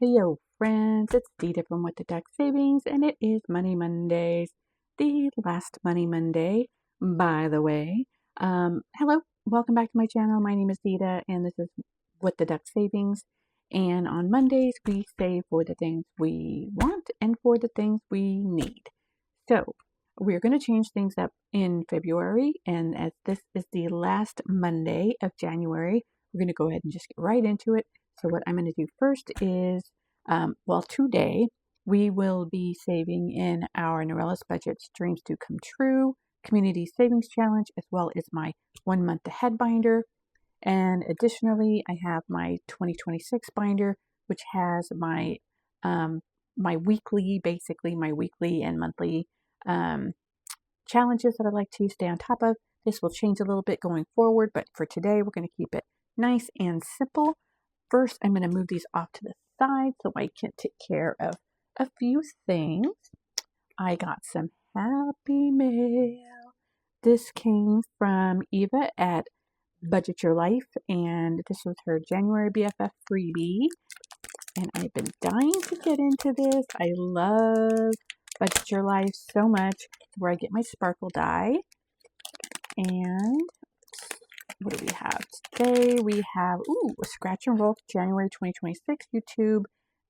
Heyo friends, it's Dita from What the Duck Savings, and it is Money Mondays, the last Money Monday, by the way. Hello, welcome back to my channel. My name is Dita, and this is What the Duck Savings. And on Mondays, we save for the things we want and for the things we need. So we're going to change things up in February, and as this is the last Monday of January, we're going to go ahead and just get right into it. So what I'm going to do first is, today we will be saving in our Norella's Budgets Dreams Do Come True Community Savings Challenge, as well as my 1 month ahead binder. And additionally, I have my 2026 binder, which has my my weekly and monthly challenges that I like to stay on top of. This will change a little bit going forward, but for today, we're going to keep it nice and simple. First, I'm going to move these off to the side so I can take care of a few things. I got some happy mail. This came from Eva at Budget Your Life, and this was her January BFF freebie. And I've been dying to get into this. I love Budget Your Life so much. It's where I get my sparkle die. And what do we have today? We have, a Scratch and Roll January 2026 YouTube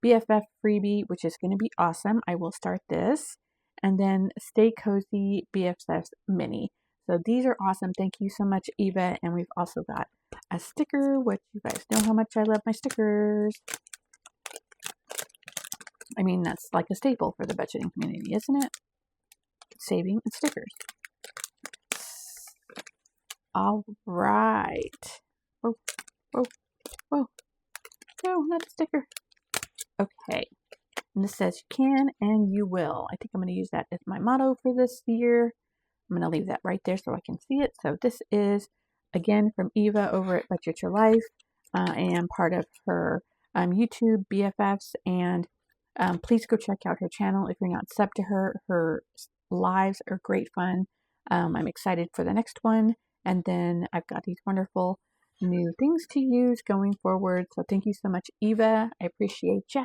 BFF freebie, which is going to be awesome. I will start this. And then Stay Cozy BFF mini. So these are awesome. Thank you so much, Eva. And we've also got a sticker, which you guys know how much I love my stickers. I mean, that's like a staple for the budgeting community, isn't it? Saving and stickers. All right. Whoa. No, not a sticker. Okay. And this says you can and you will. I think I'm going to use that as my motto for this year. I'm going to leave that right there so I can see it. So this is, again, from Eva over at Budget Your Life. I am part of her YouTube BFFs, and please go check out her channel if you're not subbed to her. Her lives are great fun. I'm excited for the next one. And then I've got these wonderful new things to use going forward. So thank you so much, Eva. I appreciate you.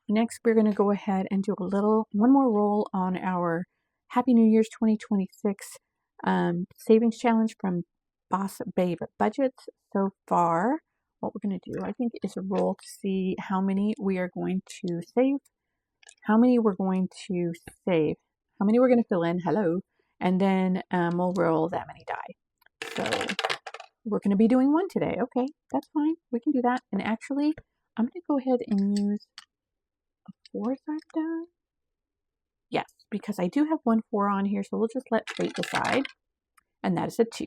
Next, we're going to go ahead and do one more roll on our Happy New Year's 2026 savings challenge from Boss Babe Budgets. So far, what we're going to do, I think, is a roll to see how many we are going to save, how many we're going to save, how many we're going to fill in, and then we'll roll that many die. So we're going to be doing one today. Okay, that's fine. We can do that. And actually, I'm going to go ahead and use a 4-side die. Yes, because I do have 1 4 on here, so we'll just let fate decide. And that is a 2.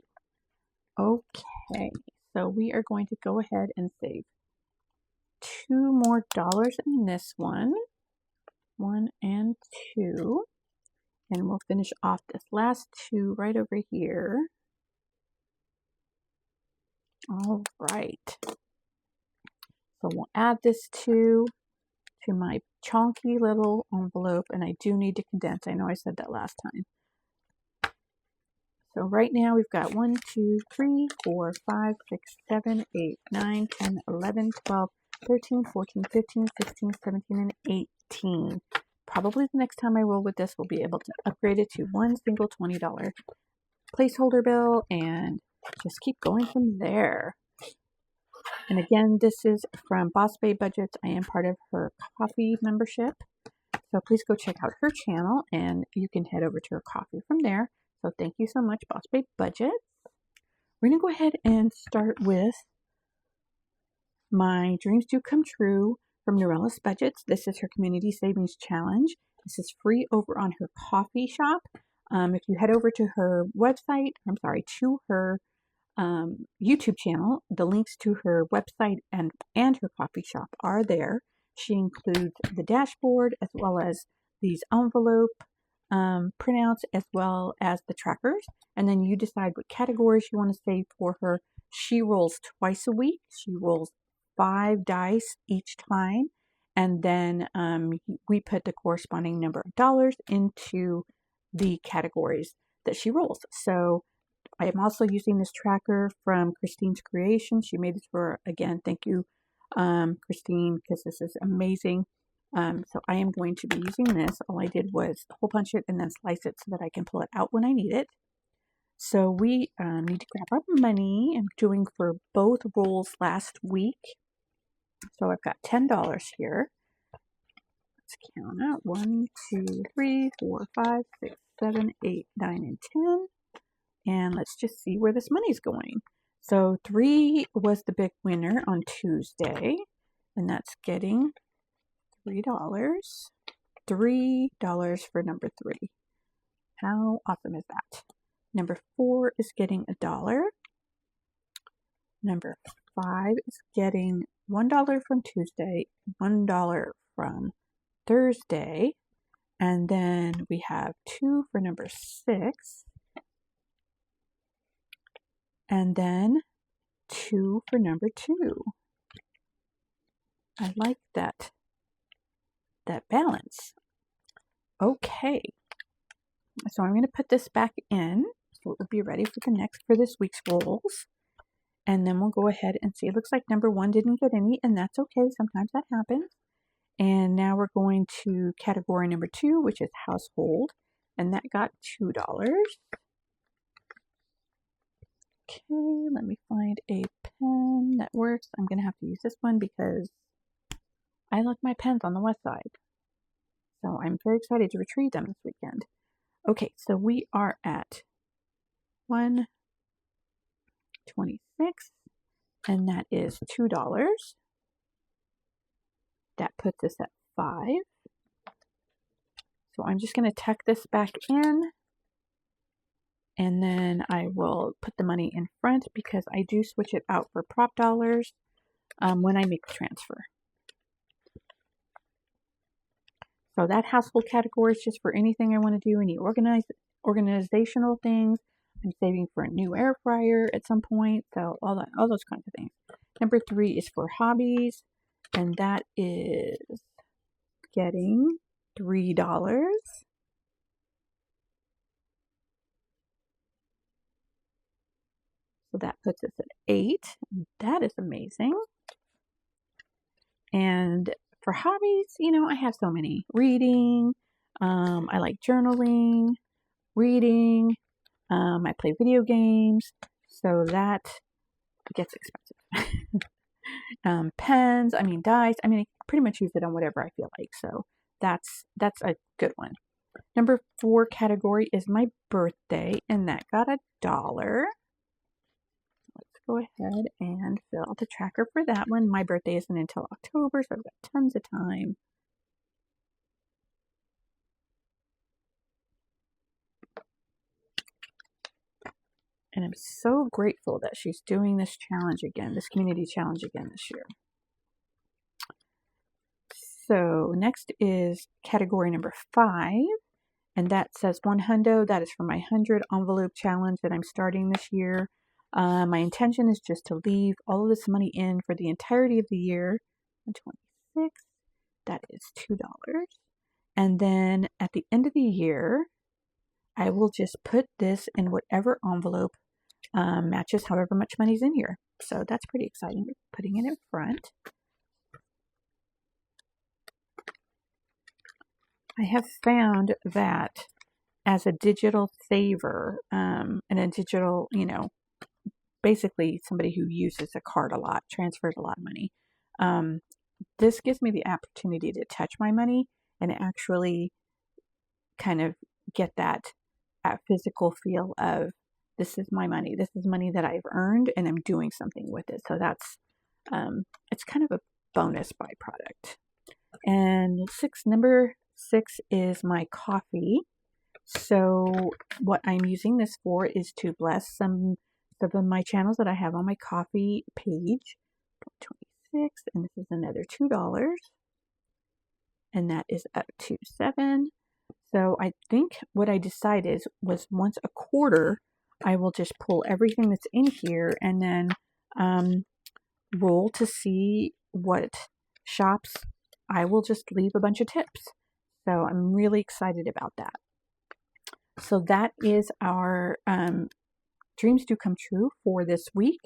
Okay, so we are going to go ahead and save $2 more in this one. 1 and 2. And we'll finish off this last 2 right over here. All right. So we'll add this 2 to my chunky little envelope, and I do need to condense. I know I said that last time. So right now we've got 1, 2, 3, 4, 5, 6, 7, 8, 9, 10, 11, 12, 13, 14, 15, 16, 17, and 18. Probably the next time I roll with this, we'll be able to upgrade it to one single $20 placeholder bill and just keep going from there. And again, this is from Boss Babe Budgets. I am part of her coffee membership. So please go check out her channel and you can head over to her coffee from there. So thank you so much, Boss Babe Budgets. We're going to go ahead and start with my Dreams Do Come True from Norella's Budgets. This is her Community Savings Challenge. This is free over on her coffee shop. If you head over to her website, to her YouTube channel, the links to her website and her coffee shop are there. She includes the dashboard as well as these envelope printouts as well as the trackers. And then you decide what categories you want to save for her. She rolls twice a week. She rolls 5 dice each time. And then we put the corresponding number of dollars into the categories that she rolls. So I am also using this tracker from Christine's Creation. She made this for, again, thank you Christine, because this is amazing. So I am going to be using this. All I did was hole punch it and then slice it so that I can pull it out when I need it. So we need to grab our money. I'm doing for both rolls last week. So I've got $10 here. Let's count out 1, 2, 3, 4, 5, 6, 7, 8, 9, and 10. And let's just see where this money's going. So 3 was the big winner on Tuesday, and that's getting $3. $3 for number 3. How awesome is that? Number 4 is getting $1. Number 5 is getting $1 from Tuesday, $1 from Thursday, and then we have 2 for number 6, and then 2 for number 2. I like that balance. Okay, so I'm going to put this back in so it will be ready for this week's rolls, and then we'll go ahead and see. It looks like number 1 didn't get any, and that's okay. Sometimes that happens. And now we're going to category number 2, which is household, and that got $2. Okay, let me find a pen that works. I'm going to have to use this one because I left my pens on the west side. So I'm very excited to retrieve them this weekend. Okay, so we are at 126, and that is $2. That puts us at 5. So I'm just going to tuck this back in, and then I will put the money in front because I do switch it out for prop dollars when I make the transfer. So that household category is just for anything I want to do, any organizational things. I'm saving for a new air fryer at some point, so all those kinds of things. Number 3 is for hobbies, and that is getting $3. So that puts us at 8. That is amazing. And for hobbies, I have so many. Reading, I like journaling, reading, I play video games, so that gets expensive. Pens, dice, I pretty much use it on whatever I feel like, so that's a good one. Number 4 category is my birthday, and that got $1. Let's go ahead and fill out the tracker for that one. My birthday isn't until October, so I've got tons of time. And I'm so grateful that she's doing this challenge again, this community challenge again this year. So next is category number 5, and that says $100. That is for my 100 envelope challenge that I'm starting this year. My intention is just to leave all of this money in for the entirety of the year. 126, that is $2. And then at the end of the year, I will just put this in whatever envelope matches however much money's in here. So that's pretty exciting. Putting it in front. I have found that as a digital saver and a digital, basically somebody who uses a card a lot, transfers a lot of money, this gives me the opportunity to touch my money and actually kind of get that physical feel of this is my money. This is money that I've earned and I'm doing something with it. So that's, it's kind of a bonus byproduct. And number 6 is my coffee. So what I'm using this for is to bless some of my channels that I have on my coffee page. 26, and this is another $2. And that is up to 7. So I think what I decided was once a quarter, I will just pull everything that's in here and then roll to see what shops I will just leave a bunch of tips. So I'm really excited about that. So that is our dreams do come true for this week.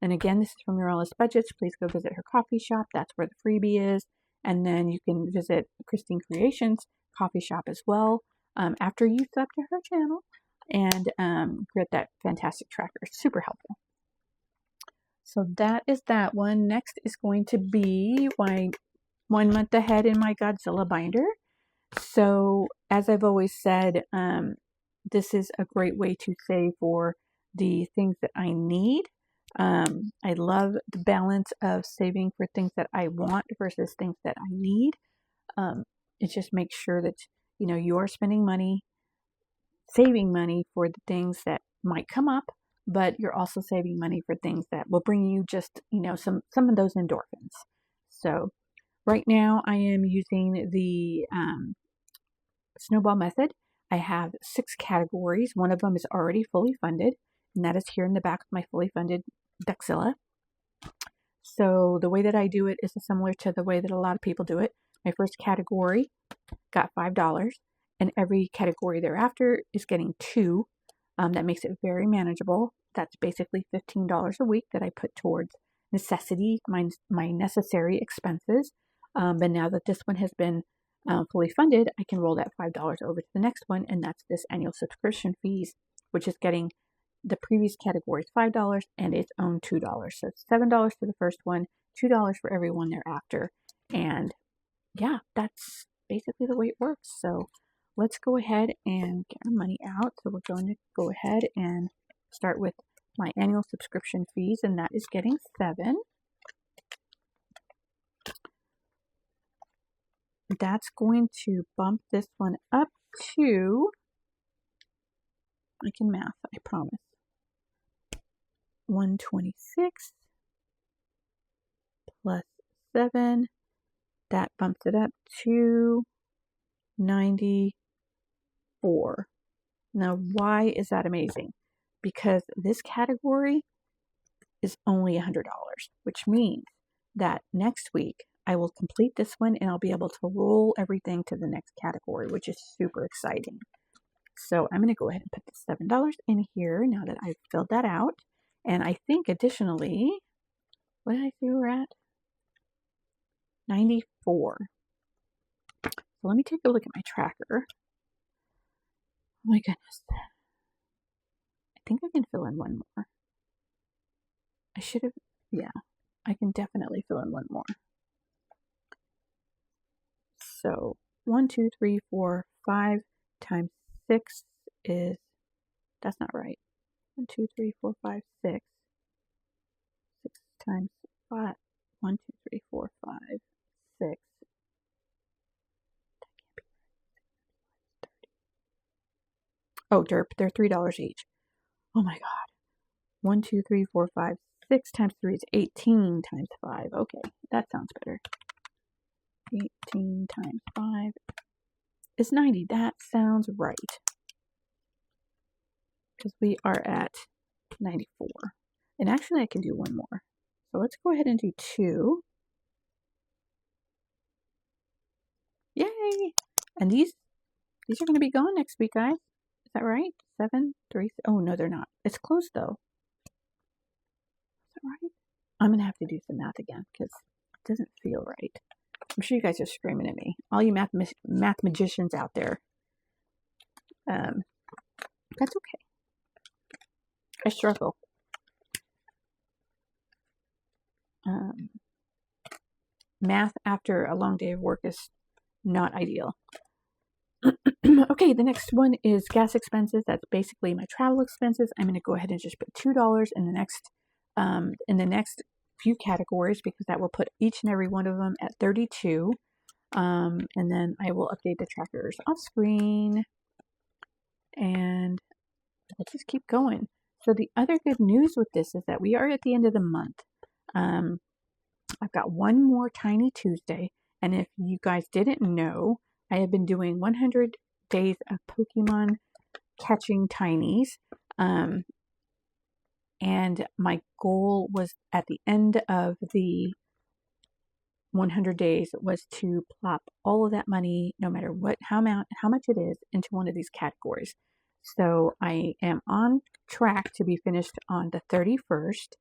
And again, this is from Morales Budgets. Please go visit her coffee shop. That's where the freebie is. And then you can visit Christine Creations coffee shop as well after you sub to her channel and get that fantastic tracker. Super helpful. So that is that one. Next is going to be my 1 month ahead in my Godzilla binder. So as I've always said, this is a great way to save for the things that I need. I love the balance of saving for things that I want versus things that I need. It just makes sure that, you know, you are spending money, saving money for the things that might come up, but you're also saving money for things that will bring you just, you know, some of those endorphins. So right now I am using the snowball method. I have 6 categories. One of them is already fully funded, and that is here in the back of my fully funded Duxzilla. So the way that I do it is similar to the way that a lot of people do it. My first category got $5, and every category thereafter is getting 2. That makes it very manageable. That's basically $15 a week that I put towards necessity, my necessary expenses. But now that this one has been fully funded, I can roll that $5 over to the next one, and that's this annual subscription fees, which is getting the previous category is $5 and its own $2. So it's $7 for the first one, $2 for every one thereafter. And yeah, that's basically the way it works. So let's go ahead and get our money out. So we're going to go ahead and start with my annual subscription fees, and that is getting 7. That's going to bump this one up to, I can math, I promise, 126 plus 7, that bumps it up to 94. Now, why is that amazing? Because this category is only $100, which means that next week I will complete this one and I'll be able to roll everything to the next category, which is super exciting. So I'm going to go ahead and put the $7 in here now that I've filled that out. And I think additionally, what did I say we're at? 94. So let me take a look at my tracker. Oh my goodness. I think I can fill in one more. I should have, yeah, I can definitely fill in one more. So 1, 2, 3, 4, 5 times 6 is, that's not right. 1, 2, 3, 4, 5, 6. 6 times 5. 1, 2, 3, 4, 5, 6. Oh, derp, they're $3 each. Oh my god. 1, 2, 3, 4, 5, 6 times 3 is 18 times 5. Okay, that sounds better. 18 times 5 is 90. That sounds right. Because we are at 94. And actually I can do one more. So let's go ahead and do 2. Yay! And these are going to be gone next week, guys. Is that right? 7, 3, oh no, they're not. It's close though. Is that right? I'm going to have to do some math again because it doesn't feel right. I'm sure you guys are screaming at me. All you math magicians out there. That's okay. I struggle. Math after a long day of work is not ideal. Okay, the next one is gas expenses. That's basically my travel expenses. I'm going to go ahead and just put $2 in the next few categories because that will put each and every one of them at 32. And then I will update the trackers off screen. And let's just keep going. So the other good news with this is that we are at the end of the month. I've got one more Tiny Tuesday. And if you guys didn't know, I have been doing 100 days of Pokemon catching tinies. And my goal was at the end of the 100 days was to plop all of that money, no matter how much it is, into one of these categories. So I am on track to be finished on the 31st.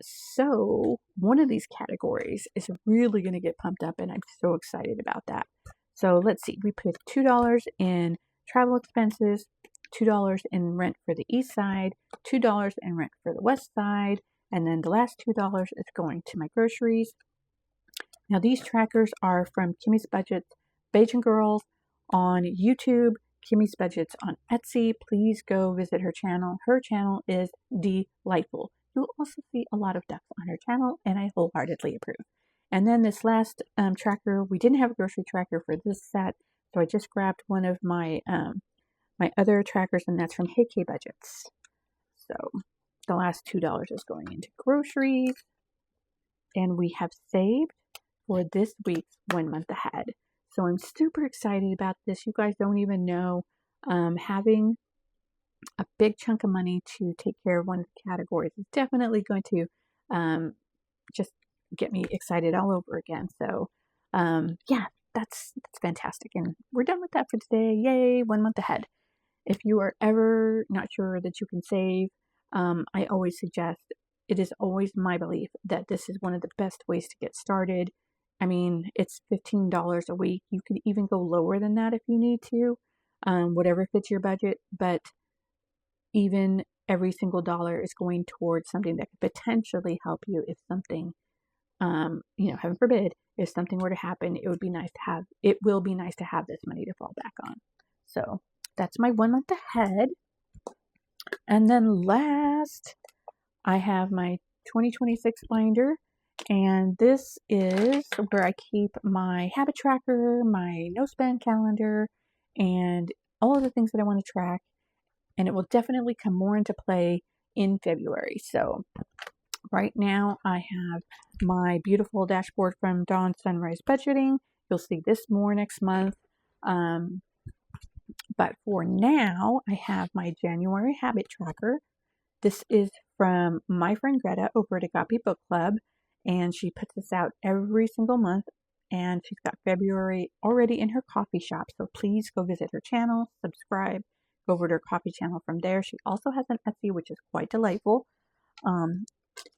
So one of these categories is really going to get pumped up, and I'm so excited about that. So let's see, we put $2 in travel expenses, $2 in rent for the east side, $2 in rent for the west side, and then the last $2 is going to my groceries. Now these trackers are from Kimmy's Budgets, Beijing Girls on YouTube, Kimmy's Budgets on Etsy. Please go visit her channel. Her channel is delightful. You'll also see a lot of ducks on her channel, and I wholeheartedly approve. And then this last tracker, we didn't have a grocery tracker for this set, so I just grabbed one of my my other trackers, and that's from Hey K Budgets. So the last $2 is going into groceries, and we have saved for this week's 1 month ahead. So I'm super excited about this. You guys don't even know. Having a big chunk of money to take care of one of the categories is definitely going to just get me excited all over again. So yeah, that's fantastic. And we're done with that for today. Yay, 1 month ahead. If you are ever not sure that you can save, I always suggest, it is always my belief that this is one of the best ways to get started. I mean, it's $15 a week. You could even go lower than that if you need to, whatever fits your budget. But even every single dollar is going towards something that could potentially help you if something, heaven forbid, if something were to happen, it will be nice to have this money to fall back on. So that's my 1 month ahead. And then last, I have my 2026 binder, and this is where I keep my habit tracker, my no spend calendar, and all of the things that I want to track. And it will definitely come more into play in February. So right now I have my beautiful dashboard from Dawn Sunrise Budgeting. You'll see this more next month. But for now, I have my January habit tracker. This is from my friend Greta over at Agape Book Club, and she puts this out every single month, and she's got February already in her coffee shop. So please go visit her channel, subscribe, go over to her coffee channel from there. She also has an Etsy, which is quite delightful. And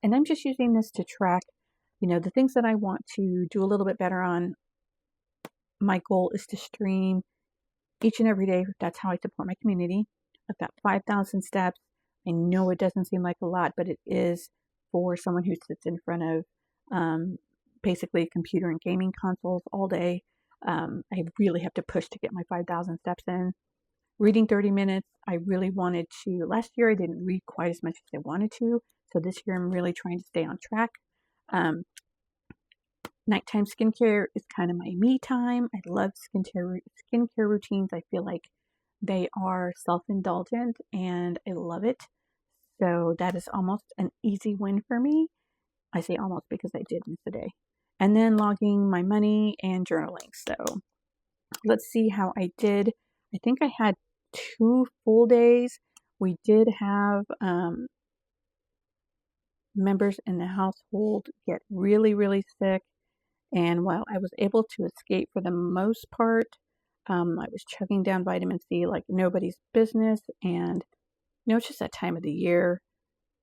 I'm just using this to track, the things that I want to do a little bit better on. My goal is to stream each and every day. That's how I support my community. I've got 5,000 steps. I know it doesn't seem like a lot, but it is for someone who sits in front of basically computer and gaming consoles all day. I really have to push to get my 5,000 steps in. Reading 30 minutes, I really wanted to. Last year, I didn't read quite as much as I wanted to. So this year, I'm really trying to stay on track. Nighttime skincare is kind of my me time. I love skincare routines. I feel like they are self-indulgent, and I love it. So that is almost an easy win for me. I say almost because I did miss a day. And then logging my money and journaling. So let's see how I did. I think I had 2 full days. We did have members in the household get really, really sick. And while I was able to escape for the most part, I was chugging down vitamin C like nobody's business. And, it's just that time of the year.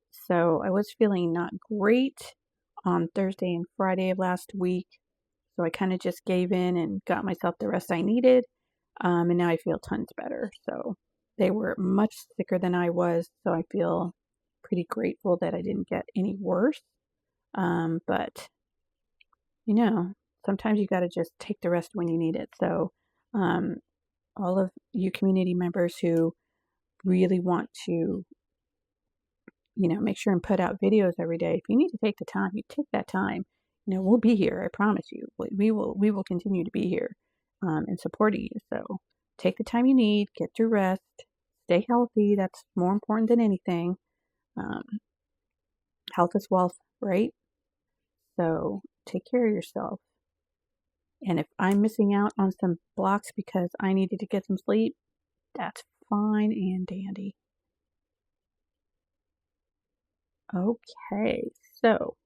So I was feeling not great on Thursday and Friday of last week. So I kind of just gave in and got myself the rest I needed. And now I feel tons better. So they were much sicker than I was. So I feel pretty grateful that I didn't get any worse. But sometimes you got to just take the rest when you need it. So all of you community members who really want to, make sure and put out videos every day, if you need to take the time, you take that time. We'll be here. I promise you. We will continue to be here and supporting you. So take the time you need, get your rest, stay healthy. That's more important than anything. Health is wealth, right? So take care of yourself. And if I'm missing out on some blocks because I needed to get some sleep, that's fine and dandy. Okay, so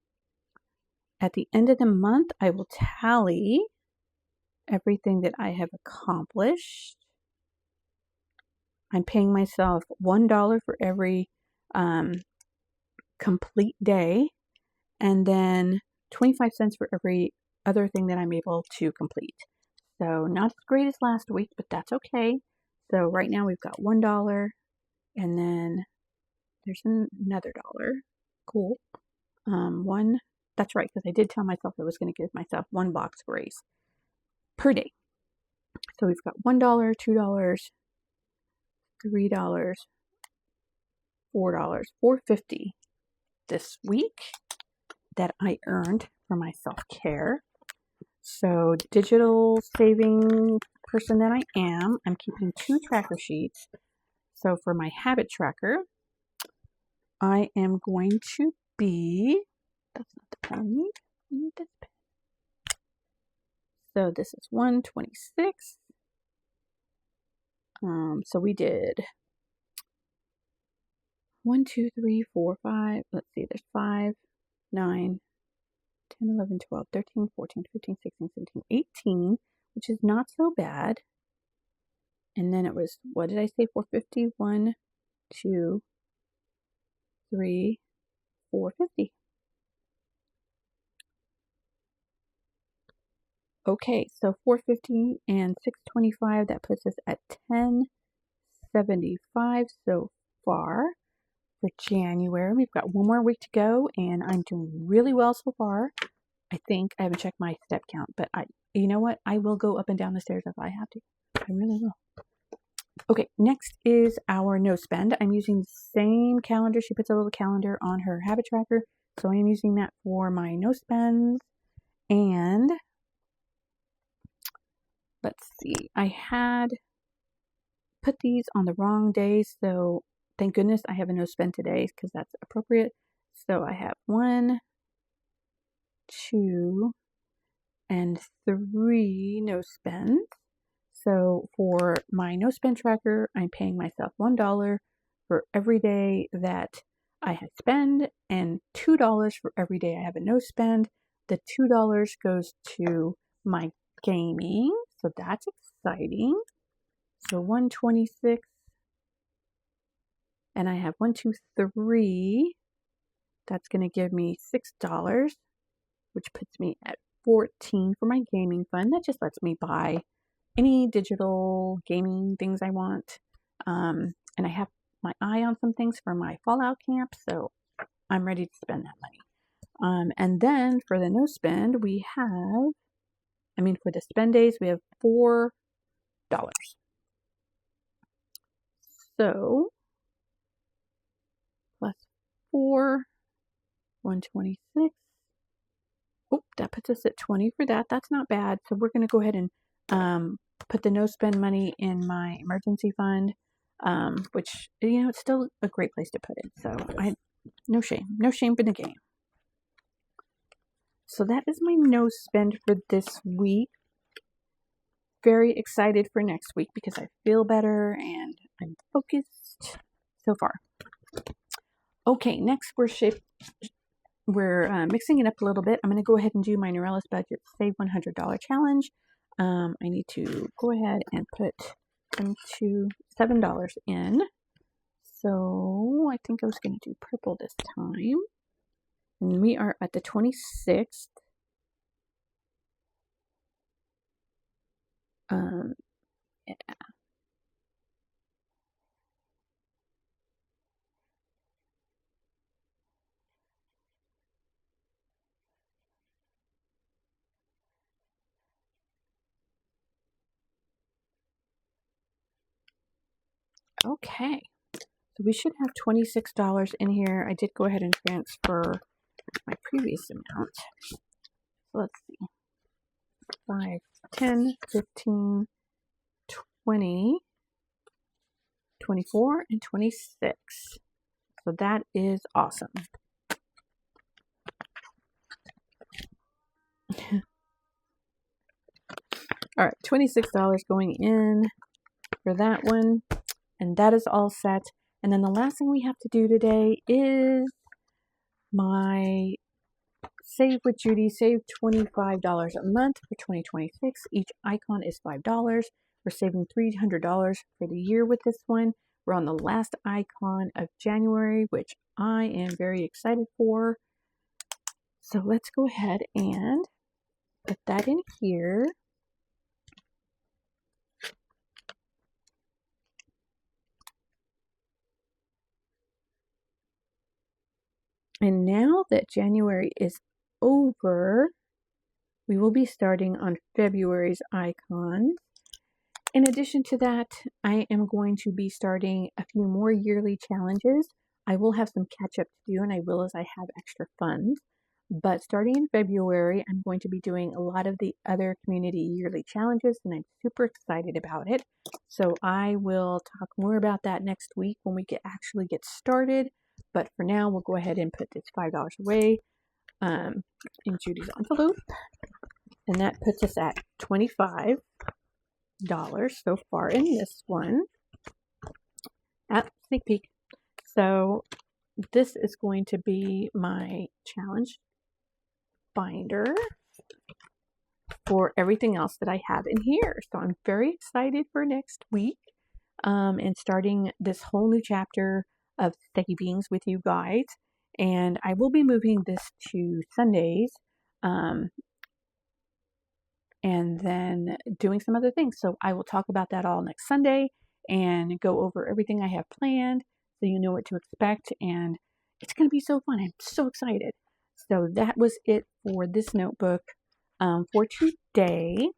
at the end of the month, I will tally everything that I have accomplished. I'm paying myself $1 for every complete day, and then 25 cents for every other thing that I'm able to complete. So not as great as last week, but that's okay. So right now we've got $1, and then there's another dollar. Cool. That's right, because I did tell myself I was going to give myself 1 box grace per day. So we've got $1, $2, $3, $4, $4.50 this week that I earned for my self-care. So digital saving person that I am, I'm keeping 2 tracker sheets. So for my habit tracker, I am going to be, that's not the pen I need this pen. So this is 126. So we did 1, 2, 3, 4, 5. Let's see, there's 5, 9, 10, 11, 12, 13, 14, 15, 16, 17, 18, which is not so bad. And then it was, what did I say, 450? 1, 2, 3, 450. Okay, so 450 and 625, that puts us at 1075 so far for January. We've got 1 more week to go, and I'm doing really well so far. I think I haven't checked my step count, but you know what? I will go up and down the stairs if I have to. I really will. Okay, next is our no spend. I'm using the same calendar. She puts a little calendar on her habit tracker, so I am using that for my no spends. And let's see, I had put these on the wrong day, so thank goodness I have a no spend today because that's appropriate. So I have 1, 2, and 3 no spends. So for my no spend tracker, I'm paying myself $1 for every day that I have spend, and $2 for every day I have a no spend. The $2 goes to my gaming, so that's exciting. So 126, and I have 1, 2, 3. That's going to give me $6, which puts me at 14 for my gaming fund. That just lets me buy any digital gaming things I want. And I have my eye on some things for my Fallout camp, so I'm ready to spend that money. And then for the no spend, for the spend days, we have $4. So plus 4, 126. Oh, that puts us at 20 for that. That's not bad. So we're going to go ahead and put the no spend money in my emergency fund, which, it's still a great place to put it. So no shame in the game. So that is my no spend for this week. Very excited for next week because I feel better and I'm focused so far. Okay, next we're mixing it up a little bit. I'm going to go ahead and do my Norellis Budget Save $100 challenge. I need to go ahead and put $7 in. So I think I was going to do purple this time. And we are at the 26th. Yeah. Okay. So we should have $26 in here. I did go ahead and transfer my previous amount. So let's see. 5, 10, 15, 20, 24, and 26. So that is awesome. All right, $26 going in for that one. And that is all set. And then the last thing we have to do today is my Save with Judy. Save $25 a month for 2026. Each icon is $5. We're saving $300 for the year with this one. We're on the last icon of January, which I am very excited for. So let's go ahead and put that in here. And now that January is over, we will be starting on February's icons. In addition to that, I am going to be starting a few more yearly challenges. I will have some catch up to do, and I will as I have extra funds. But starting in February, I'm going to be doing a lot of the other community yearly challenges, and I'm super excited about it. So I will talk more about that next week when we actually get started. But for now, we'll go ahead and put this $5 away in Judy's envelope. And that puts us at $25 so far in this one. Sneak peek. So this is going to be my challenge binder for everything else that I have in here. So I'm very excited for next week and starting this whole new chapter of savings with you guys. And I will be moving this to Sundays and then doing some other things. So I will talk about that all next Sunday and go over everything I have planned so you know what to expect. And it's going to be so fun. I'm so excited. So that was it for this notebook for today.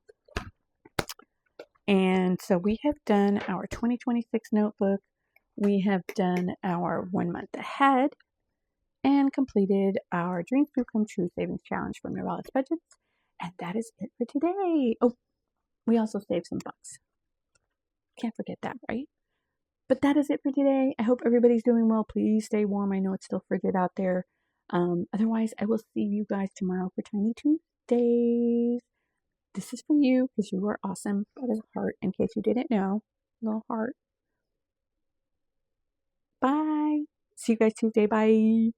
And so we have done our 2026 notebook. We have done our 1 month ahead and completed our Dreams Do Come True Savings Challenge from Neurologist Budgets. And that is it for today. Oh, we also saved some bucks. Can't forget that, right? But that is it for today. I hope everybody's doing well. Please stay warm. I know it's still frigid out there. Otherwise, I will see you guys tomorrow for Tiny Tuesdays. This is for you because you are awesome. That is a heart in case you didn't know. Little heart. Bye. See you guys Tuesday. Bye.